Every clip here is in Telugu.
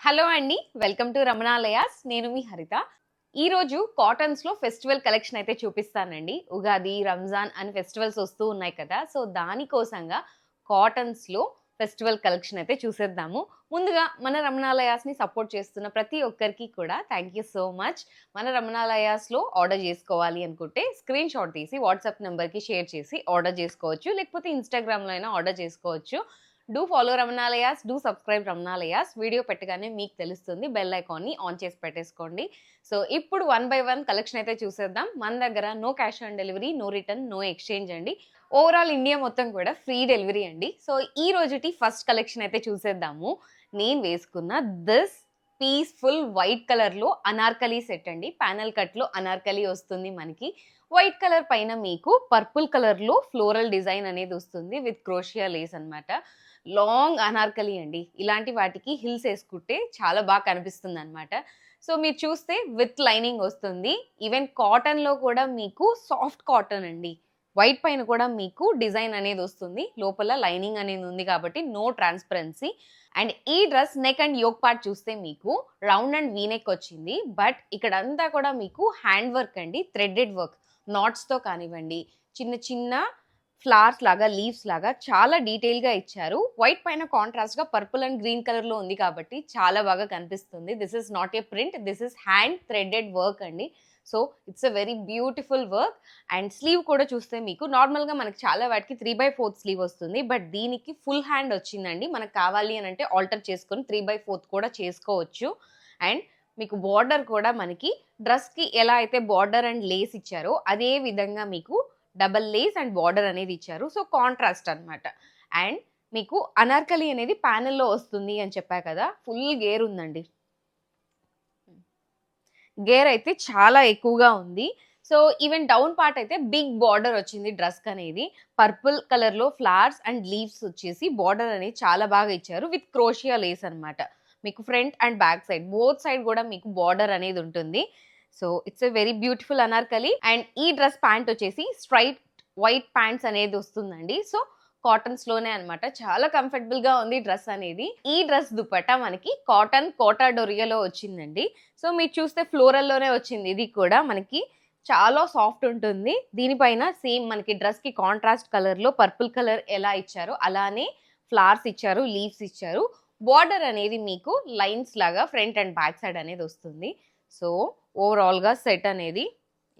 హలో అండి, వెల్కమ్ టు రమణాలయాస్. నేను మీ హరిత. ఈరోజు కాటన్స్లో ఫెస్టివల్ కలెక్షన్ అయితే చూపిస్తానండి. ఉగాది, రంజాన్ అని ఫెస్టివల్స్ వస్తూ ఉన్నాయి కదా, సో దానికోసంగా కాటన్స్లో ఫెస్టివల్ కలెక్షన్ అయితే చూసేద్దాము. ముందుగా మన రమణాలయాస్ని సపోర్ట్ చేస్తున్న ప్రతి ఒక్కరికి కూడా థ్యాంక్ యూ సో మచ్. మన రమణాలయాస్లో ఆర్డర్ చేసుకోవాలి అనుకుంటే స్క్రీన్ షాట్ తీసి వాట్సాప్ నెంబర్కి షేర్ చేసి ఆర్డర్ చేసుకోవచ్చు, లేకపోతే ఇన్స్టాగ్రామ్లో అయినా ఆర్డర్ చేసుకోవచ్చు. Do follow Ramanalayas, do subscribe Ramanalayas. Video పెట్టగానే మీకు తెలుస్తుంది, బెల్ ఐకాన్ని ఆన్ చేసి పెట్టేసుకోండి. సో ఇప్పుడు 1 by 1 కలెక్షన్ అయితే చూసేద్దాం. మన దగ్గర no cash on delivery, no return, no exchange అండి. ఓవరాల్ ఇండియా మొత్తం కూడా ఫ్రీ డెలివరీ అండి. సో ఈ రోజుటి ఫస్ట్ కలెక్షన్ అయితే చూసేద్దాము. నేను వేసుకున్న దిస్ పీస్ఫుల్ వైట్ కలర్లో అనార్కలి సెట్ అండి. ప్యానల్ కట్లో అనార్కలి వస్తుంది మనకి. వైట్ కలర్ పైన మీకు పర్పుల్ కలర్లో ఫ్లోరల్ డిజైన్ అనేది వస్తుంది విత్ క్రోషియా లేస్ అనమాట. లాంగ్ అనార్కలి అండి. ఇలాంటి వాటికి హిల్స్ వేసుకుంటే చాలా బాగా కనిపిస్తుంది అనమాట. సో మీరు చూస్తే విత్ లైనింగ్ వస్తుంది. ఈవెన్ కాటన్లో కూడా మీకు సాఫ్ట్ కాటన్ అండి. వైట్ పైన కూడా మీకు డిజైన్ అనేది వస్తుంది, లోపల లైనింగ్ అనేది ఉంది కాబట్టి నో ట్రాన్స్పరెన్సీ. అండ్ ఈ dress neck and yoke part చూస్తే మీకు రౌండ్ అండ్ వీనెక్ వచ్చింది, బట్ ఇక్కడంతా కూడా మీకు హ్యాండ్ వర్క్ అండి, థ్రెడెడ్ వర్క్. నాట్స్తో కానివ్వండి, చిన్న చిన్న ఫ్లవర్స్ లాగా, లీవ్స్ లాగా చాలా డీటెయిల్గా ఇచ్చారు. వైట్ పైన కాంట్రాస్ట్గా పర్పుల్ అండ్ గ్రీన్ కలర్లో ఉంది కాబట్టి చాలా బాగా కనిపిస్తుంది. This is not a print, this is hand threaded work అండి. So it's a very beautiful work. And sleeve కూడా చూస్తే మీకు నార్మల్గా మనకి చాలా వాటికి 3/4 స్లీవ్ వస్తుంది, బట్ దీనికి ఫుల్ హ్యాండ్ వచ్చిందండి. మనకు కావాలి అని అంటే ఆల్టర్ చేసుకొని 3/4 కూడా చేసుకోవచ్చు. అండ్ మీకు బార్డర్ కూడా మనకి డ్రెస్కి ఎలా అయితే బార్డర్ అండ్ లేస్ ఇచ్చారో అదే విధంగా మీకు డబల్ లేస్ అండ్ బార్డర్ అనేది ఇచ్చారు. సో కాంట్రాస్ట్ అనమాట. అండ్ మీకు అనార్కలి అనేది ప్యానెల్లో వస్తుంది అని చెప్పా కదా, ఫుల్ గేర్ ఉందండి. గేర్ అయితే చాలా ఎక్కువగా ఉంది. సో ఈవెన్ డౌన్ పార్ట్ అయితే బిగ్ బార్డర్ వచ్చింది డ్రెస్కి అనేది. పర్పుల్ కలర్లో ఫ్లవర్స్ అండ్ లీవ్స్ వచ్చేసి బార్డర్ అనేది చాలా బాగా ఇచ్చారు విత్ క్రోషియా లేస్ అనమాట. మీకు front and back side both side కూడా మీకు బార్డర్ అనేది ఉంటుంది. So it's a very beautiful Anarkali. And ఈ డ్రెస్ ప్యాంట్ వచ్చేసి స్ట్రైట్ వైట్ ప్యాంట్స్ అనేది వస్తుందండి. సో కాటన్స్లోనే అనమాట. చాలా కంఫర్టబుల్గా ఉంది డ్రెస్ అనేది. ఈ డ్రెస్ దుపట్టా మనకి కాటన్ కోటా డొరియాలో వచ్చిందండి. సో మీరు చూస్తే ఫ్లోరల్లోనే వచ్చింది. ఇది కూడా మనకి చాలా సాఫ్ట్ ఉంటుంది. దీనిపైన సేమ్ మనకి డ్రెస్కి కాంట్రాస్ట్ కలర్లో పర్పుల్ కలర్ ఎలా ఇచ్చారో అలానే ఫ్లవర్స్ ఇచ్చారు, లీవ్స్ ఇచ్చారు. బార్డర్ అనేది మీకు లైన్స్ లాగా ఫ్రంట్ అండ్ బ్యాక్ సైడ్ అనేది వస్తుంది. సో ఓవరాల్గా సెట్ అనేది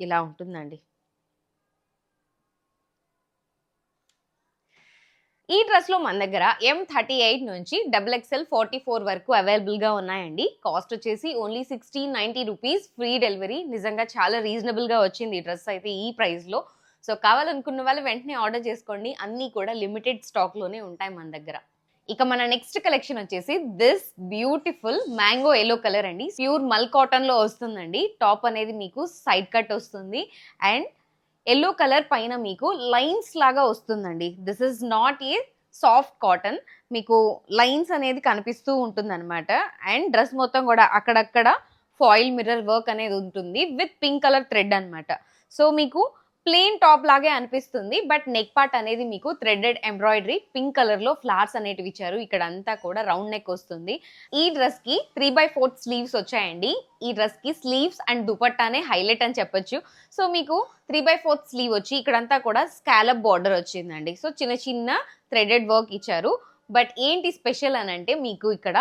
ఇలా ఉంటుందండి. ఈ డ్రెస్లో మన దగ్గర M38 నుంచి XXL 44 వరకు అవైలబుల్గా ఉన్నాయండి. కాస్ట్ వచ్చేసి ఓన్లీ 1690 రూపీస్, ఫ్రీ డెలివరీ. నిజంగా చాలా రీజనబుల్గా వచ్చింది ఈ డ్రెస్ అయితే ఈ ప్రైస్లో. సో కావాలనుకున్న వాళ్ళు వెంటనే ఆర్డర్ చేసుకోండి. అన్నీ కూడా లిమిటెడ్ స్టాక్లోనే ఉంటాయి మన దగ్గర. ఇక మన నెక్స్ట్ కలెక్షన్ వచ్చేసి this beautiful mango yellow colour అండి. ప్యూర్ మల్ కాటన్లో వస్తుందండి. టాప్ అనేది మీకు సైడ్ కట్ వస్తుంది అండ్ ఎల్లో కలర్ పైన మీకు లైన్స్ లాగా వస్తుందండి. This is not a soft cotton, మీకు లైన్స్ అనేది కనిపిస్తూ ఉంటుంది అనమాట. అండ్ డ్రెస్ మొత్తం కూడా అక్కడక్కడ ఫాయిల్ మిర్రర్ వర్క్ అనేది ఉంటుంది విత్ పింక్ కలర్ థ్రెడ్ అనమాట. సో మీకు ప్లెయిన్ టాప్ లాగే అనిపిస్తుంది, బట్ నెక్ పార్ట్ అనేది మీకు థ్రెడెడ్ ఎంబ్రాయిడరీ పింక్ కలర్లో ఫ్లవర్స్ అనేటివి ఇచ్చారు. ఇక్కడ అంతా కూడా రౌండ్ నెక్ వస్తుంది. ఈ డ్రెస్కి 3/4 స్లీవ్స్ వచ్చాయండి. ఈ డ్రెస్కి స్లీవ్స్ అండ్ దుపట్టానే హైలైట్ అని చెప్పొచ్చు. సో మీకు 3/4 స్లీవ్ వచ్చి ఇక్కడంతా కూడా స్కాలప్ బార్డర్ వచ్చిందండి. సో చిన్న చిన్న థ్రెడెడ్ వర్క్ ఇచ్చారు. బట్ ఏంటి స్పెషల్ అని అంటే మీకు ఇక్కడ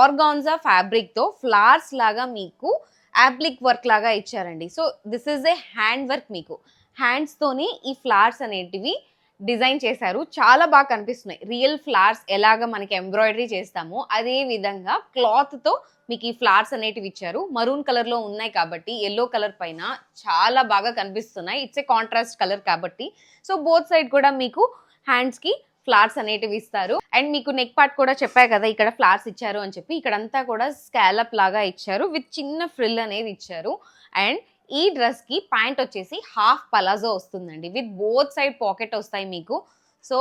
ఆర్గాన్జా ఫ్యాబ్రిక్తో ఫ్లవర్స్ లాగా మీకు యాప్లిక్ వర్క్ లాగా ఇచ్చారండి. So this is a hand work. మీకు హ్యాండ్స్తోని ఈ ఫ్లవర్స్ అనేటివి డిజైన్ చేశారు. చాలా బాగా కనిపిస్తున్నాయి. రియల్ ఫ్లవర్స్ ఎలాగ మనకి ఎంబ్రాయిడరీ చేస్తామో అదే విధంగా క్లాత్తో మీకు ఈ ఫ్లవర్స్ అనేటివి ఇచ్చారు. మరూన్ కలర్లో ఉన్నాయి కాబట్టి ఎల్లో కలర్ పైన చాలా బాగా కనిపిస్తున్నాయి. ఇట్స్ ఏ కాంట్రాస్ట్ కలర్ కాబట్టి. సో బోత్ సైడ్ కూడా మీకు హ్యాండ్స్కి ఫ్లవర్స్ అనేటివి ఇస్తారు. అండ్ మీకు నెక్ పార్ట్ కూడా చెప్పా కదా ఇక్కడ ఫ్లవర్స్ ఇచ్చారు అని చెప్పి. ఇక్కడంతా కూడా స్కాలప్ లాగా ఇచ్చారు విత్ చిన్న ఫ్రిల్ అనేది ఇచ్చారు. అండ్ ఈ డ్రెస్కి ప్యాంట్ వచ్చేసి హాఫ్ పలాజో వస్తుందండి విత్ బోత్ సైడ్ పాకెట్ వస్తాయి మీకు. సో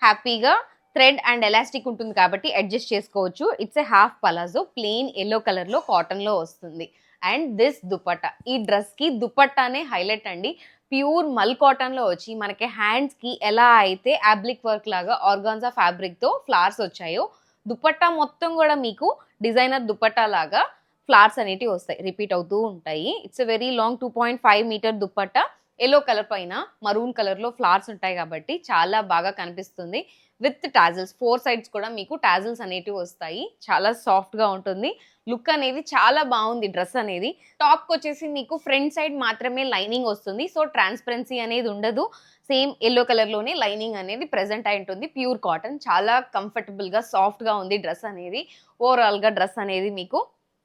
హ్యాపీగా థ్రెడ్ అండ్ ఎలాస్టిక్ ఉంటుంది కాబట్టి అడ్జస్ట్ చేసుకోవచ్చు. It's a half palazzo, plain yellow కలర్లో కాటన్లో వస్తుంది. అండ్ దిస్ దుపట్టా, ఈ డ్రెస్కి దుపట్టానే హైలైట్ అండి. ప్యూర్ మల్ కాటన్లో వచ్చి మనకి హ్యాండ్స్కి ఎలా అయితే యాబ్లిక్ వర్క్ లాగా ఆర్గాన్జా ఫ్యాబ్రిక్తో ఫ్లవర్స్ వచ్చాయో దుపట్టా మొత్తం కూడా మీకు డిజైనర్ దుపట్టా లాగా ఫ్లవర్స్ అనేటివి వస్తాయి, రిపీట్ అవుతూ ఉంటాయి. It's a very long 2.5 metre dupatta. Yellow colour పైన మరూన్ కలర్ లో ఫ్లవర్స్ ఉంటాయి కాబట్టి చాలా బాగా కనిపిస్తుంది. విత్ టాజిల్స్ 4 సైడ్స్ కూడా మీకు టాజిల్స్ అనేటివి వస్తాయి. చాలా సాఫ్ట్ గా ఉంటుంది. లుక్ అనేది చాలా బాగుంది డ్రెస్ అనేది. టాప్ కి వచ్చేసి మీకు ఫ్రంట్ సైడ్ మాత్రమే లైనింగ్ వస్తుంది. సో ట్రాన్స్పరెన్సీ అనేది ఉండదు. సేమ్ ఎల్లో కలర్ లోనే లైనింగ్ అనేది ప్రెజెంట్ అయి ఉంటుంది. ప్యూర్ కాటన్, చాలా కంఫర్టబుల్ గా సాఫ్ట్ గా ఉంది డ్రెస్ అనేది. ఓవరాల్ గా డ్రెస్ అనేది మీకు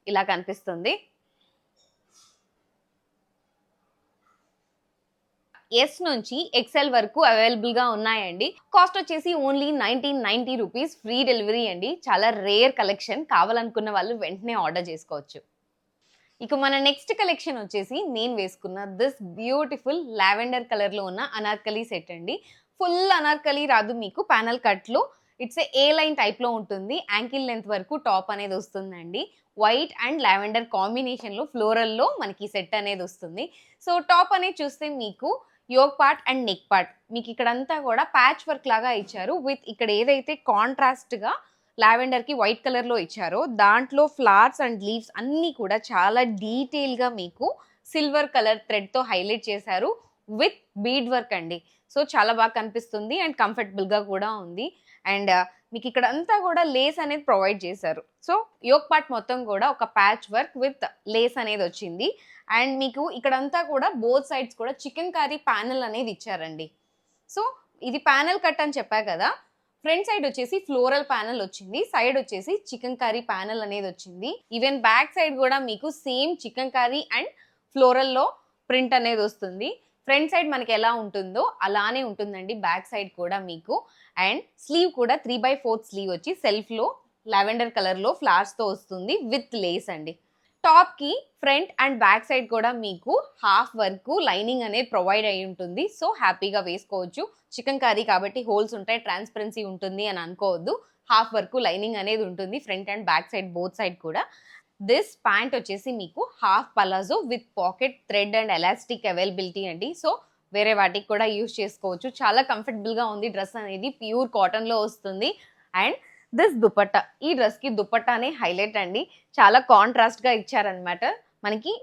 ఇలా కనిపిస్తుంది. ఎస్ నుంచి ఎక్సెల్ వరకు అవైలబుల్ గా ఉన్నాయండి. కాస్ట్ వచ్చేసి ఓన్లీ 1990 రూపీస్, ఫ్రీ డెలివరీ అండి. చాలా రేర్ కలెక్షన్, కావాలనుకున్న వాళ్ళు వెంటనే ఆర్డర్ చేసుకోవచ్చు. ఇక మన నెక్స్ట్ కలెక్షన్ వచ్చేసి నేను వేసుకున్న దిస్ బ్యూటిఫుల్ లావెండర్ కలర్ లో ఉన్న అనార్కలి సెట్ అండి. ఫుల్ అనార్కలి రాదు, మీకు ప్యానల్ కట్ లో ఇట్స్ ఏ లైన్ టైప్ లో ఉంటుంది. యాంకిల్ లెంత్ వరకు టాప్ అనేది వస్తుందండి. వైట్ అండ్ లావెండర్ కాంబినేషన్ లో ఫ్లోరల్ లో మనకి సెట్ అనేది వస్తుంది. సో టాప్ అనేది చూస్తే మీకు yoke part and neck part మీకు ఇక్కడంతా కూడా ప్యాచ్ వర్క్ లాగా ఇచ్చారు. విత్ ఇక్కడ ఏదైతే కాంట్రాస్ట్ గా లావెండర్ కి వైట్ కలర్ లో ఇచ్చారో దాంట్లో ఫ్లవర్స్ అండ్ లీవ్స్ అన్ని కూడా చాలా డీటెయిల్ గా మీకు సిల్వర్ కలర్ థ్రెడ్ తో హైలైట్ చేశారు. విత్ బీడ్ వర్క్ అండి. సో చాలా బాగా కనిపిస్తుంది అండ్ కంఫర్టబుల్ గా కూడా ఉంది. అండ్ మీకు ఇక్కడ అంతా కూడా లేస్ అనేది ప్రొవైడ్ చేశారు. సో యోక్ పార్ట్ మొత్తం కూడా ఒక ప్యాచ్ వర్క్ విత్ లేస్ అనేది వచ్చింది. అండ్ మీకు ఇక్కడంతా కూడా బోత్ సైడ్స్ కూడా చికెన్ కర్రీ ప్యానెల్ అనేది ఇచ్చారండి. సో ఇది ప్యానెల్ కట్ అని చెప్పా కదా. ఫ్రంట్ సైడ్ వచ్చేసి ఫ్లోరల్ ప్యానెల్ వచ్చింది, సైడ్ వచ్చేసి చికెన్ కర్రీ ప్యానెల్ అనేది వచ్చింది. ఈవెన్ బ్యాక్ సైడ్ కూడా మీకు same chicken curry and floral లో ప్రింట్ అనేది వస్తుంది. ఫ్రంట్ సైడ్ మనకి ఎలా ఉంటుందో అలానే ఉంటుందండి బ్యాక్ సైడ్ కూడా మీకు. అండ్ స్లీవ్ కూడా 3/4 స్లీవ్ వచ్చి సెల్ఫ్ లో లావెండర్ కలర్ లో ఫ్లవర్స్ తో వస్తుంది విత్ లేస్ అండి. టాప్ కి ఫ్రంట్ అండ్ బ్యాక్ సైడ్ కూడా మీకు హాఫ్ వరకు లైనింగ్ అనేది ప్రొవైడ్ అయి ఉంటుంది. సో హ్యాపీగా వేసుకోవచ్చు. చికెన్ కర్రీ కాబట్టి హోల్స్ ఉంటాయి, ట్రాన్స్పరెన్సీ ఉంటుంది అని అనుకోవద్దు. హాఫ్ వరకు లైనింగ్ అనేది ఉంటుంది front and back side both side కూడా. దిస్ ప్యాంట్ వచ్చేసి మీకు half palazzo with pocket thread and elastic availability అండి. సో వేరే వాటికి కూడా యూజ్ చేసుకోవచ్చు. చాలా కంఫర్టబుల్ గా ఉంది డ్రెస్ అనేది. ప్యూర్ కాటన్ లో వస్తుంది. అండ్ దిస్ దుపట్టా, ఈ డ్రెస్ కి దుపట్టానే హైలైట్ అండి. చాలా కాంట్రాస్ట్ గా ఇచ్చారనమాట. మనకి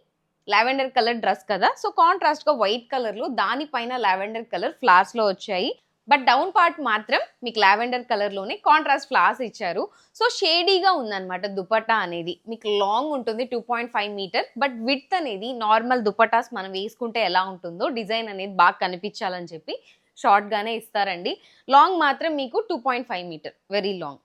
లావెండర్ కలర్ డ్రెస్ కదా, సో కాంట్రాస్ట్ గా వైట్ కలర్ లో దానిపైన లావెండర్ కలర్ ఫ్లవర్స్ లో వచ్చాయి. బట్ డౌన్ పార్ట్ మాత్రం మీకు లావెండర్ కలర్ లోనే కాంట్రాస్ట్ ఫ్లవర్స్ ఇచ్చారు. సో షేడీగా ఉందన్నమాట దుపట్టా అనేది. మీకు లాంగ్ ఉంటుంది 2.5 మీటర్. బట్ విడ్త్ అనేది నార్మల్ దుపట్టాస్ మనం వేసుకుంటే ఎలా ఉంటుందో డిజైన్ అనేది బాగా కనిపించాలని చెప్పి షార్ట్ గానే ఇస్తారండి. లాంగ్ మాత్రం మీకు 2.5 metre, very long.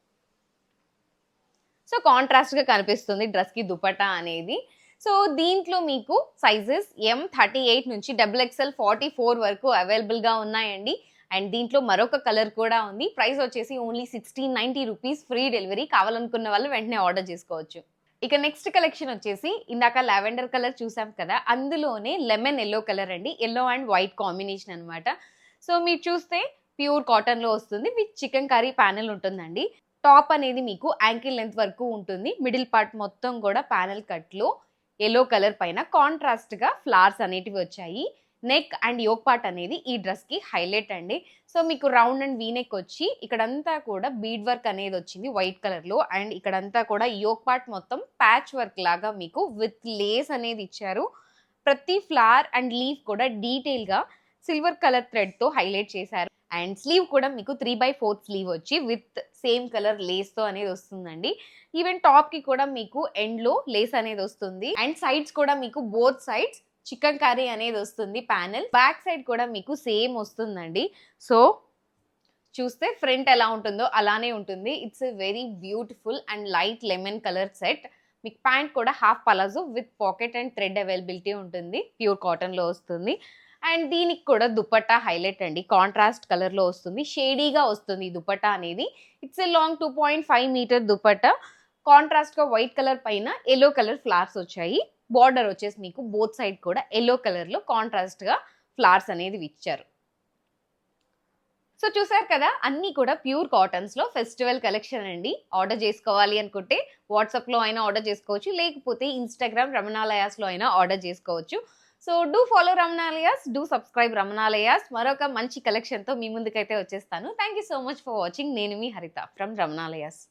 So contrast గా కనిపిస్తుంది డ్రెస్ కి దుపట్టా అనేది. సో దీంట్లో మీకు సైజెస్ M38 నుంచి XXL 44 వరకు అవైలబుల్ గా ఉన్నాయండి. అండ్ దీంట్లో మరొక కలర్ కూడా ఉంది. ప్రైస్ వచ్చేసి ఓన్లీ 1690 రూపీస్, ఫ్రీ డెలివరీ. కావాలనుకున్న వాళ్ళు వెంటనే ఆర్డర్ చేసుకోవచ్చు. ఇక నెక్స్ట్ కలెక్షన్ వచ్చేసి ఇందాక లావెండర్ కలర్ చూసాం కదా, అందులోనే లెమన్ ఎల్లో కలర్ అండి. ఎల్లో అండ్ వైట్ కాంబినేషన్ అనమాట. సో మీరు చూస్తే ప్యూర్ కాటన్ లో వస్తుంది విత్ చికెన్ కర్రీ ప్యానెల్ ఉంటుందండి. టాప్ అనేది మీకు యాంకిల్ లెంత్ వరకు ఉంటుంది. మిడిల్ పార్ట్ మొత్తం కూడా ప్యానెల్ కట్ లో ఎల్లో కలర్ పైన కాంట్రాస్ట్ గా ఫ్లవర్స్ అనేటివి వచ్చాయి. నెక్ అండ్ యోక్ పార్ట్ అనేది ఈ డ్రెస్ కి హైలైట్ అండి. సో మీకు రౌండ్ అండ్ వీ నెక్ వచ్చి ఇక్కడంతా కూడా బీడ్ వర్క్ అనేది వచ్చింది వైట్ కలర్ లో. అండ్ ఇక్కడంతా కూడా యోక్ పార్ట్ మొత్తం ప్యాచ్ వర్క్ లాగా మీకు విత్ లేస్ అనేది ఇచ్చారు. ప్రతి ఫ్లవర్ అండ్ లీఫ్ కూడా డీటెయిల్ గా సిల్వర్ కలర్ థ్రెడ్ తో హైలైట్ చేశారు. అండ్ స్లీవ్ కూడా మీకు 3/4 స్లీవ్ వచ్చి విత్ సేమ్ కలర్ లేస్ తో అనేది వస్తుందండి. ఈవెన్ టాప్ కి కూడా మీకు ఎండ్ లో లేస్ అనేది వస్తుంది. అండ్ సైడ్స్ కూడా మీకు బోత్ సైడ్స్ చికెన్ కర్రీ అనేది వస్తుంది ప్యానెల్. బ్యాక్ సైడ్ కూడా మీకు సేమ్ వస్తుందండి. సో చూస్తే ఫ్రంట్ ఎలా ఉంటుందో అలానే ఉంటుంది. It's a very beautiful and light lemon colour set. మీకు ప్యాంట్ కూడా half palazzo with pocket and thread availability ఉంటుంది. ప్యూర్ కాటన్ లో వస్తుంది. అండ్ దీనికి కూడా దుపట్టా హైలైట్ అండి. కాంట్రాస్ట్ కలర్ లో వస్తుంది, షేడీగా వస్తుంది ఈ దుపట్టా అనేది. It's a long 2.5 metre dupatta. Contrast గా వైట్ కలర్ పైన ఎల్లో కలర్ ఫ్లవర్స్ వచ్చాయి. బార్డర్ వచ్చేసి మీకు బోత్ సైడ్ కూడా ఎల్లో కలర్ లో కాంట్రాస్ట్ గా ఫ్లవర్స్ అనేది ఇచ్చారు. సో చూసారు కదా, అన్ని కూడా ప్యూర్ కాటన్స్ లో ఫెస్టివల్ కలెక్షన్ అండి. ఆర్డర్ చేసుకోవాలి అనుకుంటే వాట్సాప్ లో అయినా ఆర్డర్ చేసుకోవచ్చు, లేకపోతే ఇన్స్టాగ్రామ్ రమణాలయాస్ లో అయినా ఆర్డర్ చేసుకోవచ్చు. So do follow Ramanalayas, do subscribe Ramanalayas. మరొక మంచి కలెక్షన్ తో మీ ముందుకైతే వచ్చేస్తాను. Thank you so much for watching. నేను మీ హరిత ఫ్రమ్ రమణాలయాస్.